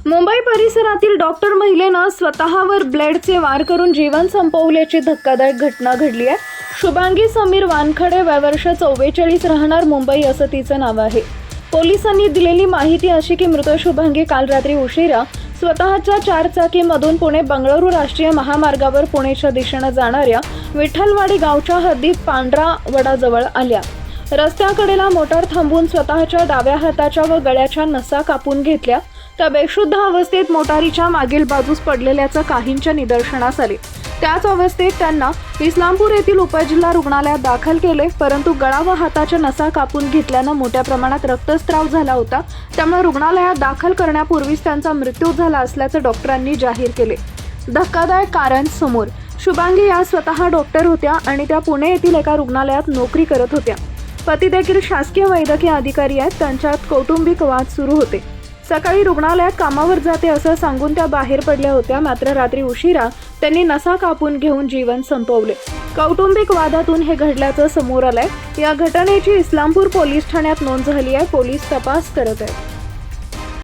मुंबई परिसरातील डॉक्टर महिलेनं स्वतःवर ब्लेडचे वार करून जीवन संपवल्याची धक्कादायक घटना घडली आहे। शुभांगी समीर वानखडे, वय वर्ष 44, राहणार मुंबई असं तिचं नाव आहे। पोलिसांनी दिलेली माहिती अशी की मृत शुभांगी काल रात्री उशिरा स्वतःच्या चारचाकीमधून पुणे बंगळुरू राष्ट्रीय महामार्गावर पुणेच्या दिशेनं जाणाऱ्या विठ्ठलवाडी गावच्या हद्दीत पांढरा वडाजवळ आल्या। रस्त्याकडेला मोटार थांबवून स्वतःच्या डाव्या हाताच्या व गळ्याच्या नसा कापून घेतल्या। त्या बेशुद्ध अवस्थेत मोटारीच्या मागील बाजूस पडलेल्याचं काहींच्या निदर्शनास आले। त्याच अवस्थेत त्यांना इस्लामपूर येथील उपजिल्हा रुग्णालयात दाखल केले, परंतु गळा व हाताच्या नसा कापून घेतल्यानं मोठ्या प्रमाणात रक्तस्राव झाला होता। त्यामुळे रुग्णालयात दाखल करण्यापूर्वीच त्यांचा मृत्यू झाला असल्याचं डॉक्टरांनी जाहीर केले। धक्कादायक कारण समोर। शुभांगी या स्वतः डॉक्टर होत्या आणि त्या पुणे येथील एका रुग्णालयात नोकरी करत होत्या। पती देखील शासकीय वैद्यकीय अधिकारी आहेत। त्यांच्यात कौटुंबिक वाद सुरू होते। सकाळी रुग्णालयात कामावर जाते असं सांगून त्या बाहेर पडल्या होत्या, मात्र रात्री उशिरा त्यांनी नसा कापून घेऊन जीवन संपवले। कौटुंबिक वादातून हे घडल्याचं समोर आलंय। या घटनेची इस्लामपूर पोलीस ठाण्यात नोंद झाली आहे। पोलीस तपास करत आहेत।